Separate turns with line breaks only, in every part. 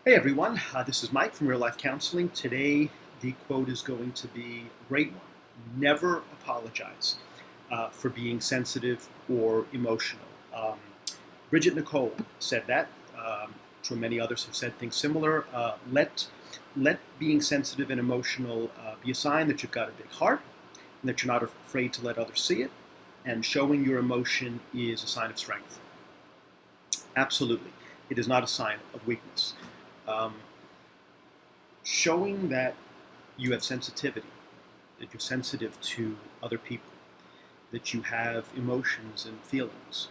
Hey everyone, this is Mike from Real Life Counseling. Today, the quote is going to be a great one. Never apologize for being sensitive or emotional. Um, Bridget Nicole said that. Sure, many others have said things similar. Let being sensitive and emotional be a sign that you've got a big heart and that you're not afraid to let others see it. And showing your emotion is a sign of strength. Absolutely, it is not a sign of weakness. Um, Showing that you have sensitivity, that you're sensitive to other people, that you have emotions and feelings.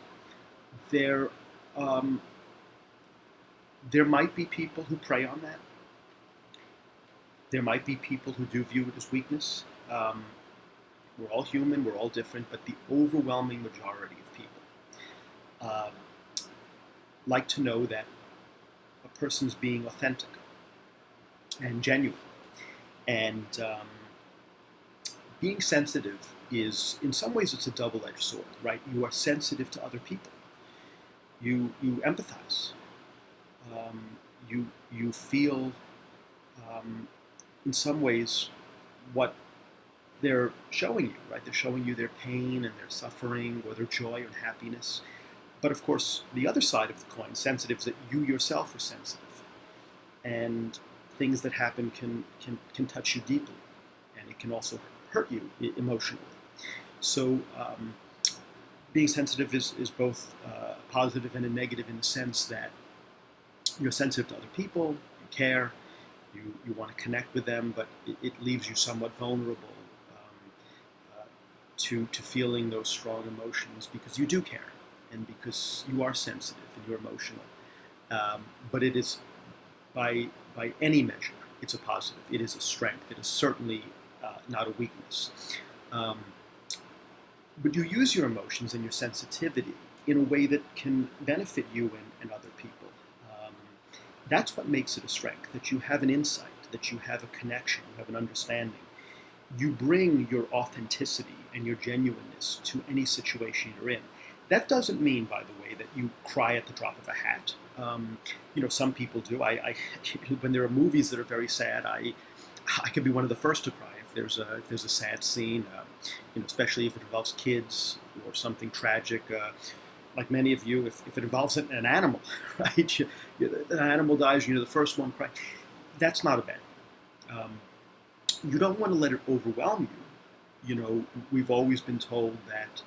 There, um, there might be people who prey on that. There might be people who do view it as weakness. We're all human, we're all different, but the overwhelming majority of people uh, like to know that a person's being authentic and genuine. And being sensitive is, in some ways, it's a double-edged sword, right? You are sensitive to other people. You empathize. You feel, um, in some ways, what they're showing you, right? They're showing you their pain and their suffering, or their joy and happiness. But of course, the other side of the coin, sensitive, is that you yourself are sensitive, and things that happen can touch you deeply, and it can also hurt you emotionally. So being sensitive is both positive and a negative in the sense that you're sensitive to other people, you care, you want to connect with them, but it leaves you somewhat vulnerable to feeling those strong emotions because you do care and because you are sensitive and you're emotional. But it is, by any measure, it's a positive. It is a strength. It is certainly not a weakness. Um, but you use your emotions and your sensitivity in a way that can benefit you and other people. Um, that's what makes it a strength, that you have an insight, that you have a connection, you have an understanding. You bring your authenticity and your genuineness to any situation you're in. That doesn't mean, by the way, that you cry at the drop of a hat. Some people do. When there are movies that are very sad, I can be one of the first to cry if there's a sad scene, especially if it involves kids or something tragic. Like many of you, if it involves an animal, right? An animal dies, you're the first one crying. That's not a bad thing. You don't want to let it overwhelm you. We've always been told that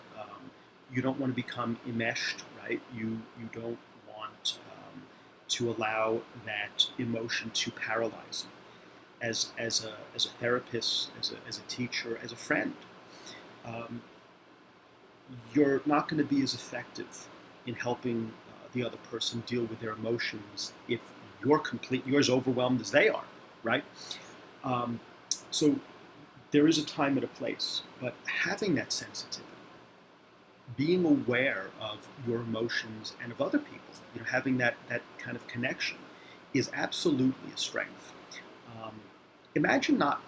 you don't want to become enmeshed, right? You don't want to allow that emotion to paralyze you. As a therapist, as a teacher, as a friend, um, you're not going to be as effective in helping the other person deal with their emotions if you're as overwhelmed as they are, right? Um, so there is a time and a place, but having that sensitivity, being aware of your emotions and of other people, having that kind of connection is absolutely a strength. Um, imagine not,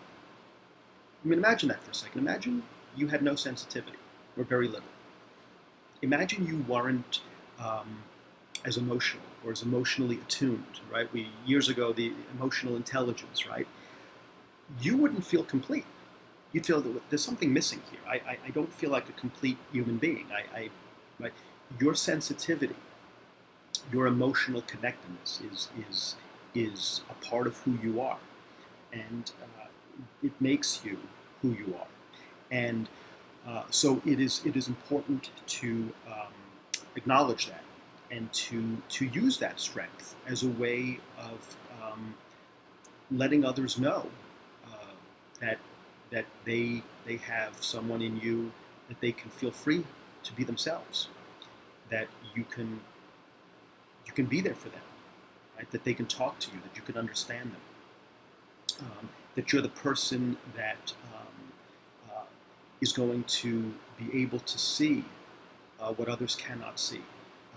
imagine that for a second. Imagine you had no sensitivity or very little. Imagine you weren't as emotional or as emotionally attuned, right? Years ago, the emotional intelligence, right? You wouldn't feel complete. You'd feel that there's something missing here. I don't feel like a complete human being. Right? Your sensitivity, your emotional connectedness is a part of who you are, and it makes you who you are. And so it is important to acknowledge that and to use that strength as a way of letting others know uh, that they have someone in you that they can feel free to be themselves, that you can be there for them, right? That they can talk to you, that you can understand them, that you're the person that is going to be able to see what others cannot see.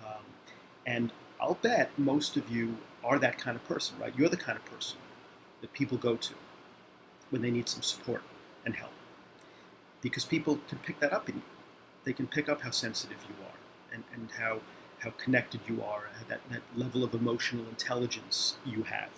Um, and I'll bet most of you are that kind of person, right? You're the kind of person that people go to when they need some support and help, because people can pick that up in you. They can pick up how sensitive you are and how connected you are, that level of emotional intelligence you have.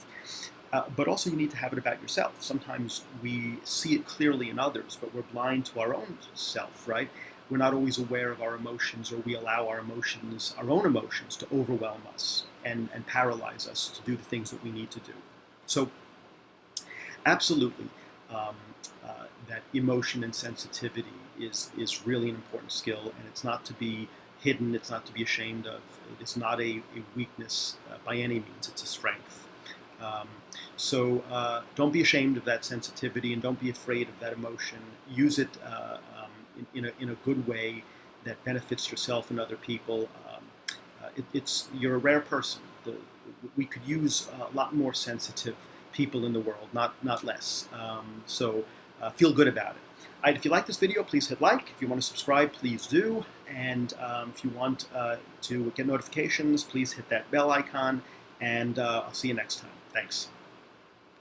But also you need to have it about yourself. Sometimes we see it clearly in others, but we're blind to our own self, right? We're not always aware of our emotions, or we allow our own emotions, to overwhelm us and paralyze us to do the things that we need to do. So absolutely, that emotion and sensitivity is really an important skill, and it's not to be hidden, it's not to be ashamed of. It is not a weakness by any means, it's a strength. So don't be ashamed of that sensitivity, and don't be afraid of that emotion. Use it in a good way that benefits yourself and other people. You're a rare person. We could use a lot more sensitive people in the world, not less. So feel good about it. If you like this video, please hit like. If you want to subscribe, please do. And if you want to get notifications, please hit that bell icon. And I'll see you next time. Thanks.